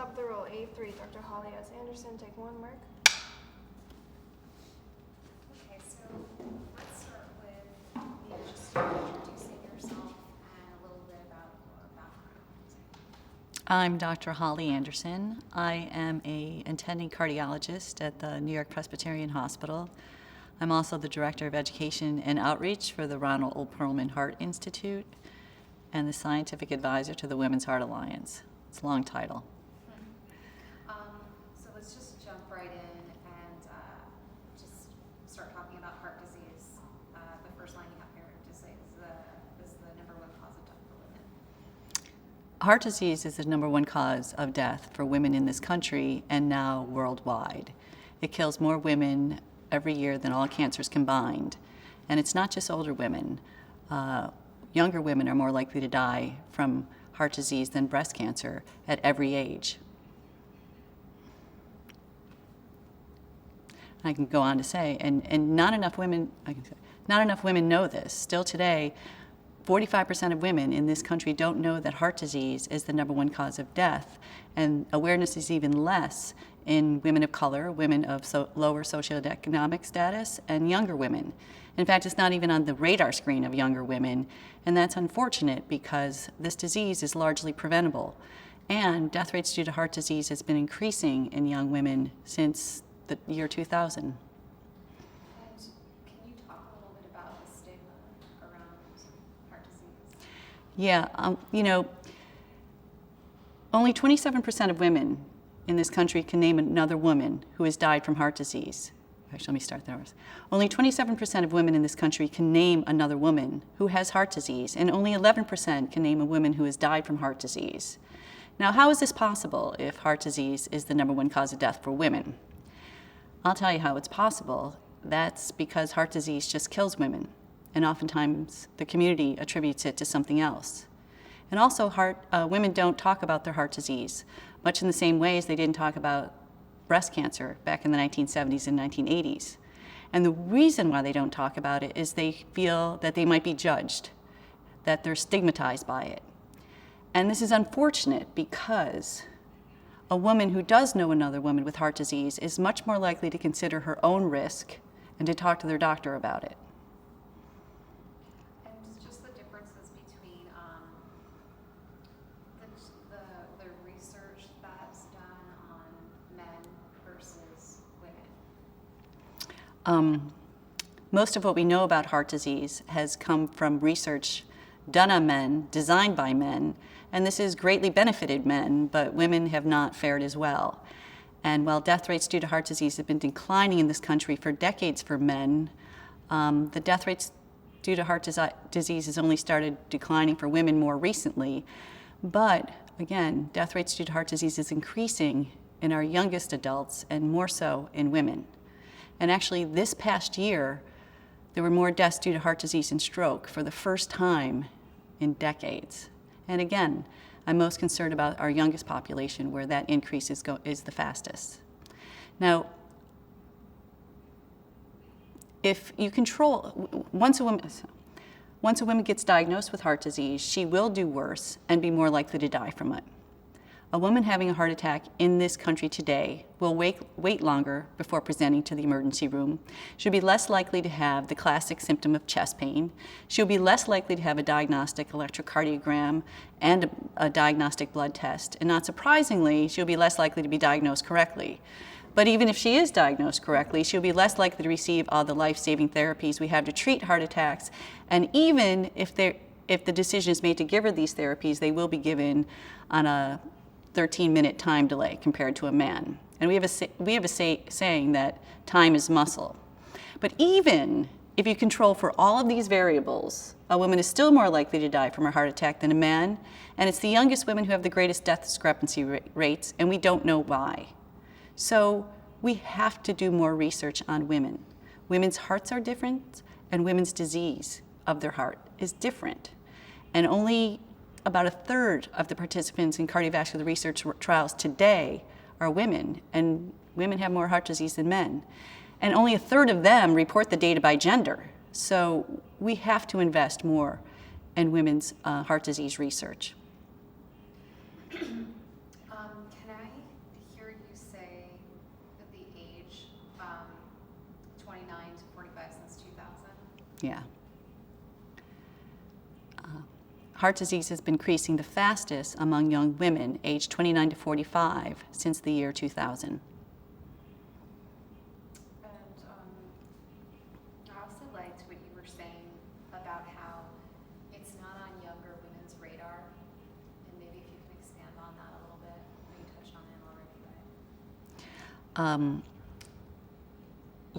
top of the roll, A3, Dr. Holly S. Andersen, take one, Mark. Okay, so let's start with you just introducing yourself and a little bit about your background. I'm Dr. Holly Andersen. I am an attending cardiologist at the York-Presbyterian Hospital. I'm also the Director of Education and Outreach for the Ronald O. Perelman Heart Institute and the Scientific Advisor to the Women's Heart Alliance. It's a long title. So let's just jump right in and just start talking about heart disease. The first line you have here to say is the number one cause of death for women. Heart disease is the number one cause of death for women in this country and now worldwide. It kills more women every year than all cancers combined. And it's not just older women. Younger women are more likely to die from heart disease than breast cancer at every age. I can go on to say, and not enough women know this. Still today, 45% of women in this country don't know that heart disease is the number one cause of death, and awareness is even less in women of color, women of lower socioeconomic status, and younger women. In fact, it's not even on the radar screen of younger women, and that's unfortunate because this disease is largely preventable. And death rates due to heart disease has been increasing in young women since the year 2000. And can you talk a little bit about the stigma around heart disease? Yeah, only 27% of women in this country can name another woman who has died from heart disease. Actually, let me start there. Only 27% of women in this country can name another woman who has heart disease, and only 11% can name a woman who has died from heart disease. Now, how is this possible if heart disease is the number one cause of death for women? I'll tell you how it's possible. That's because heart disease just kills women, and oftentimes the community attributes it to something else. And also, women don't talk about their heart disease, much in the same way as they didn't talk about breast cancer back in the 1970s and 1980s. And the reason why they don't talk about it is they feel that they might be judged, that they're stigmatized by it. And this is unfortunate because a woman who does know another woman with heart disease is much more likely to consider her own risk and to talk to their doctor about it. And just the differences between the research that's done on men versus women. Most of what we know about heart disease has come from research done on men, designed by men, and this has greatly benefited men, but women have not fared as well. And while death rates due to heart disease have been declining in this country for decades for men, the death rates due to heart disease has only started declining for women more recently. But again, death rates due to heart disease is increasing in our youngest adults and more so in women. And actually, this past year, there were more deaths due to heart disease and stroke for the first time in decades. And again, I'm most concerned about our youngest population where that increase is the fastest. Now, if you control, once a woman gets diagnosed with heart disease, she will do worse and be more likely to die from it. A woman having a heart attack in this country today will wait longer before presenting to the emergency room. She'll be less likely to have the classic symptom of chest pain. She'll be less likely to have a diagnostic electrocardiogram and a diagnostic blood test. And not surprisingly, she'll be less likely to be diagnosed correctly. But even if she is diagnosed correctly, she'll be less likely to receive all the life-saving therapies we have to treat heart attacks. And even if the decision is made to give her these therapies, they will be given on a 13-minute time delay compared to a man. And we have a saying that time is muscle. But even if you control for all of these variables, a woman is still more likely to die from a heart attack than a man, and it's the youngest women who have the greatest death discrepancy rates, and we don't know why. So we have to do more research on women. Women's hearts are different, and women's disease of their heart is different. And only about a third of the participants in cardiovascular research trials today are women, and women have more heart disease than men. And only a third of them report the data by gender. So we have to invest more in women's heart disease research. Can I hear you say that the age 29 to 45 since 2000. Yeah. Heart disease has been increasing the fastest among young women aged 29 to 45 since the year 2000. I also liked what you were saying about how it's not on younger women's radar, and maybe if you can expand on that a little bit. You touched on it already, but.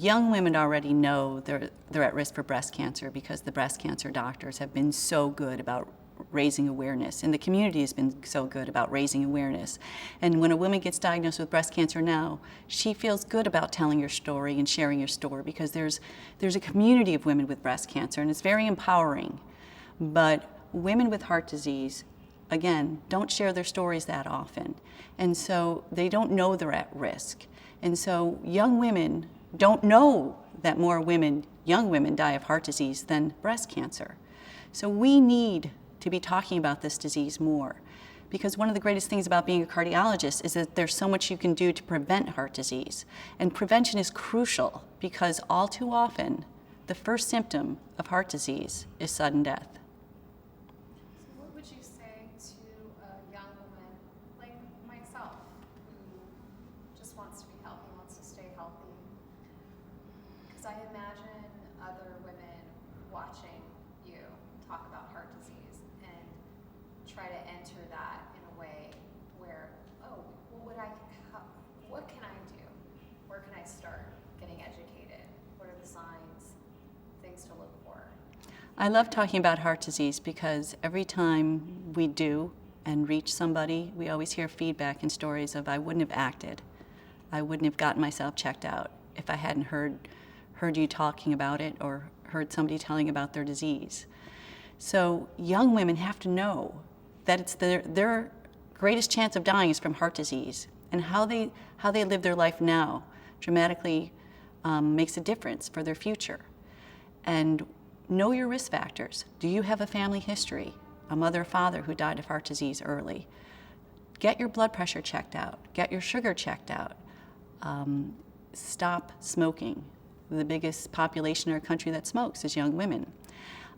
Young women already know they're at risk for breast cancer because the breast cancer doctors have been so good about raising awareness, and the community has been so good about raising awareness. And when a woman gets diagnosed with breast cancer now, she feels good about telling your story and sharing your story because there's a community of women with breast cancer, and it's very empowering. But women with heart disease, again, don't share their stories that often, and so they don't know they're at risk. And so young women don't know that more young women die of heart disease than breast cancer. So we need to be talking about this disease more, because one of the greatest things about being a cardiologist is that there's so much you can do to prevent heart disease. And prevention is crucial because all too often, the first symptom of heart disease is sudden death. So what would you say to a young woman like myself who just wants to be healthy, wants to stay healthy? Because I imagine other women watching you talk about heart disease and try to enter that in a way where, oh, well, what can I do? Where can I start getting educated? What are the signs, things to look for? I love talking about heart disease because every time we do and reach somebody, we always hear feedback and stories of, I wouldn't have acted. I wouldn't have gotten myself checked out if I hadn't heard you talking about it or heard somebody telling about their disease. So young women have to know that it's their greatest chance of dying is from heart disease, and how they live their life now dramatically makes a difference for their future. And know your risk factors. Do you have a family history, a mother or father who died of heart disease early? Get your blood pressure checked out. Get your sugar checked out. Stop smoking. The biggest population in our country that smokes is young women.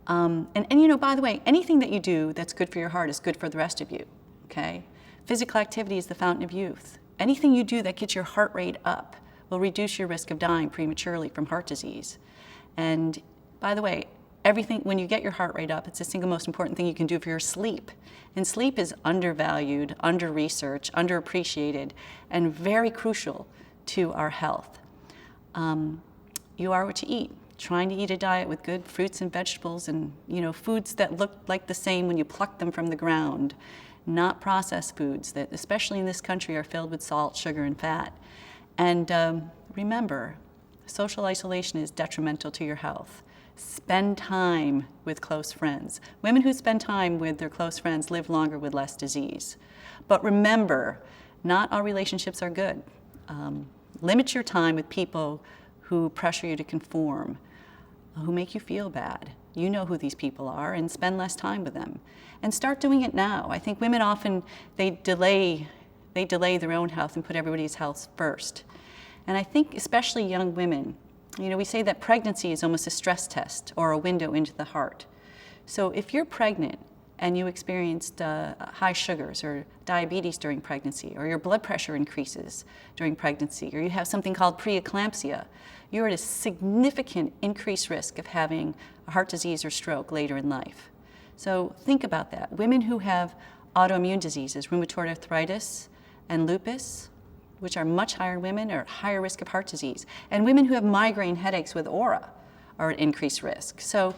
And you know, by the way, anything that you do that's good for your heart is good for the rest of you, okay? Physical activity is the fountain of youth. Anything you do that gets your heart rate up will reduce your risk of dying prematurely from heart disease. And by the way, when you get your heart rate up, it's the single most important thing you can do for your sleep. And sleep is undervalued, under-researched, underappreciated, and very crucial to our health. You are what you eat. Trying to eat a diet with good fruits and vegetables and, you know, foods that look like the same when you pluck them from the ground, not processed foods that, especially in this country, are filled with salt, sugar, and fat. And remember, social isolation is detrimental to your health. Spend time with close friends. Women who spend time with their close friends live longer with less disease. But remember, not all relationships are good. Limit your time with people who pressure you to conform, who make you feel bad. You know who these people are, and spend less time with them. And start doing it now. I think women often, they delay their own health and put everybody's health first. And I think especially young women, you know, we say that pregnancy is almost a stress test or a window into the heart. So if you're pregnant and you experienced high sugars or diabetes during pregnancy, or your blood pressure increases during pregnancy, or you have something called preeclampsia, you're at a significant increased risk of having a heart disease or stroke later in life. So think about that. Women who have autoimmune diseases, rheumatoid arthritis and lupus, which are much higher in women, are at higher risk of heart disease. And women who have migraine headaches with aura are at increased risk. So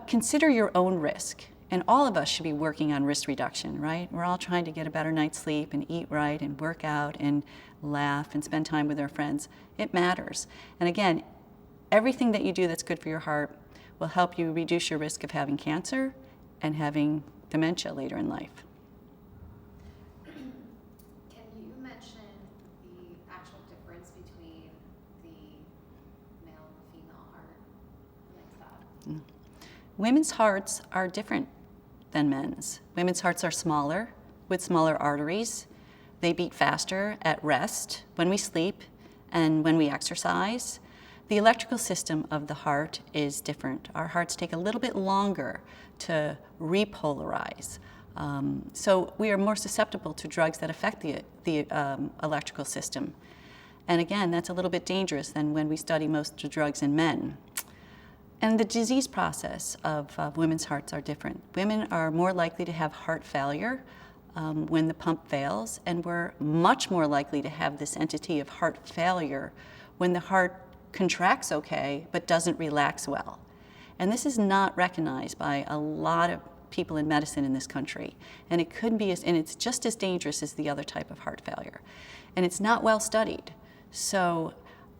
consider your own risk. And all of us should be working on risk reduction, right? We're all trying to get a better night's sleep and eat right and work out and laugh and spend time with our friends. It matters. And again, everything that you do that's good for your heart will help you reduce your risk of having cancer and having dementia later in life. Can you mention the actual difference between the male and female heart? Like that? Women's hearts are different than men's. Women's hearts are smaller, with smaller arteries. They beat faster at rest, when we sleep, and when we exercise. The electrical system of the heart is different. Our hearts take a little bit longer to repolarize. So we are more susceptible to drugs that affect the electrical system. And again, that's a little bit dangerous than when we study most of the drugs in men. And the disease process of women's hearts are different. Women are more likely to have heart failure when the pump fails, and we're much more likely to have this entity of heart failure when the heart contracts okay but doesn't relax well. And this is not recognized by a lot of people in medicine in this country. And it could be, and it's just as dangerous as the other type of heart failure. And it's not well studied. So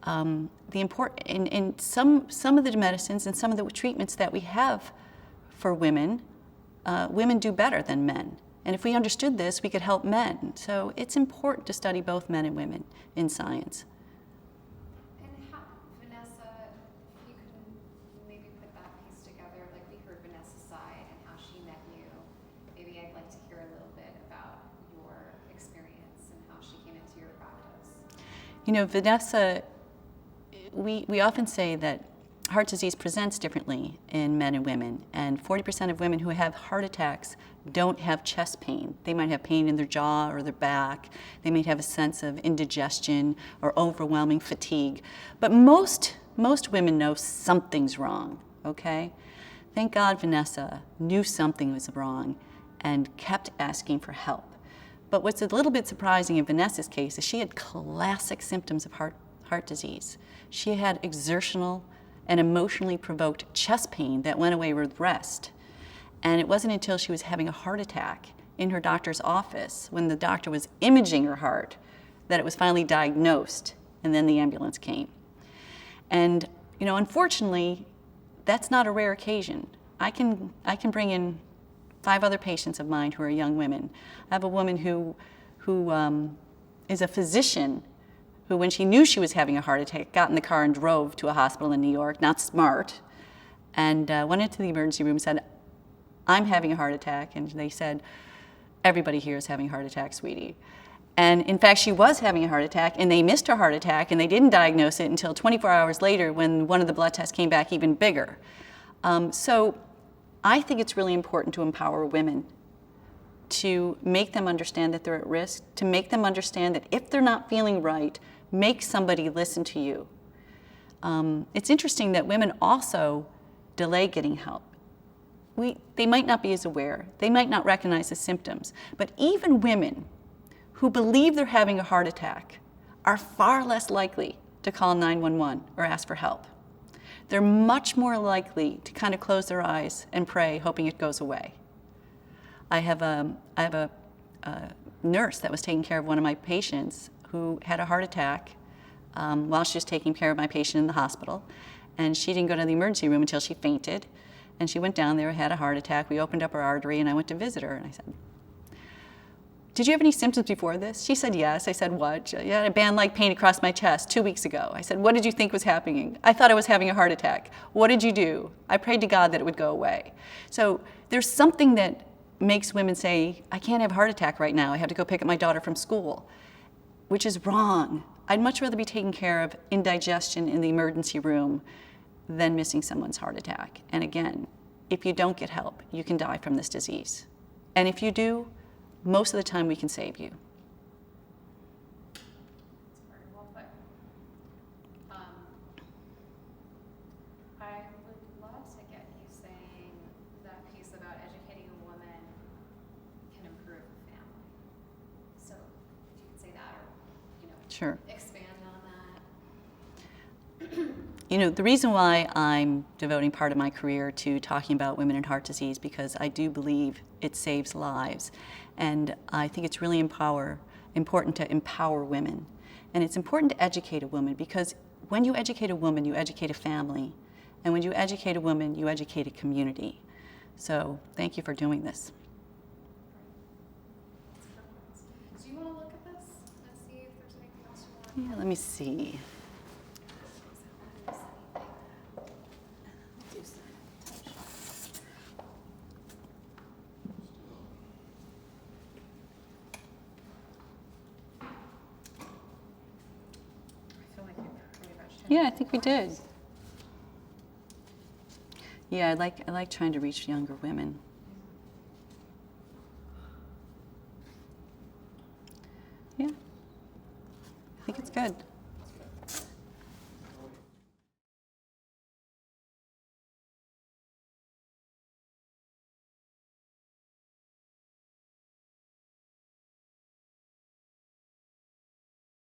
in some of the medicines and some of the treatments that we have for women, women do better than men. And if we understood this, we could help men. So it's important to study both men and women in science. And how, Vanessa, if you can maybe put that piece together, like we heard Vanessa's side and how she met you. Maybe I'd like to hear a little bit about your experience and how she came into your practice. You know, Vanessa, we often say that heart disease presents differently in men and women, and 40% of women who have heart attacks don't have chest pain. They might have pain in their jaw or their back. They might have a sense of indigestion or overwhelming fatigue. But most women know something's wrong, okay? Thank God Vanessa knew something was wrong and kept asking for help. But what's a little bit surprising in Vanessa's case is she had classic symptoms of heart disease. She had exertional and emotionally provoked chest pain that went away with rest. And it wasn't until she was having a heart attack in her doctor's office, when the doctor was imaging her heart, that it was finally diagnosed, and then the ambulance came. And, you know, unfortunately, that's not a rare occasion. I can bring in 5 other patients of mine who are young women. I have a woman who is a physician who, when she knew she was having a heart attack, got in the car and drove to a hospital in New York, not smart, and went into the emergency room and said, "I'm having a heart attack." And they said, "Everybody here is having a heart attack, sweetie." And in fact, she was having a heart attack, and they missed her heart attack, and they didn't diagnose it until 24 hours later when one of the blood tests came back even bigger. So I think it's really important to empower women, to make them understand that they're at risk, to make them understand that if they're not feeling right, make somebody listen to you. It's interesting that women also delay getting help. They might not be as aware, they might not recognize the symptoms, but even women who believe they're having a heart attack are far less likely to call 911 or ask for help. They're much more likely to kind of close their eyes and pray, hoping it goes away. I have a nurse that was taking care of one of my patients who had a heart attack while she was taking care of my patient in the hospital. And she didn't go to the emergency room until she fainted. And she went down there, had a heart attack. We opened up her artery, and I went to visit her. And I said, "Did you have any symptoms before this?" She said, "Yes." I said, "What?" "I had a band-like pain across my chest 2 weeks ago." I said, "What did you think was happening?" "I thought I was having a heart attack." "What did you do?" "I prayed to God that it would go away." So there's something that makes women say, "I can't have a heart attack right now. I have to go pick up my daughter from school," which is wrong. I'd much rather be taken care of indigestion in the emergency room than missing someone's heart attack. And again, if you don't get help, you can die from this disease. And if you do, most of the time we can save you. That's very well put. I would love to get you saying that piece about educating a woman can improve a family. So if you could say that, or Sure. expand on that. You know, the reason why I'm devoting part of my career to talking about women and heart disease, because I do believe it saves lives. And I think it's really important to empower women. And it's important to educate a woman, because when you educate a woman, you educate a family. And when you educate a woman, you educate a community. So thank you for doing this. Do you want to look at this and see if there's anything else you want? Yeah, let me see. Yeah, I think we did. Yeah, I like trying to reach younger women. Yeah, I think it's good.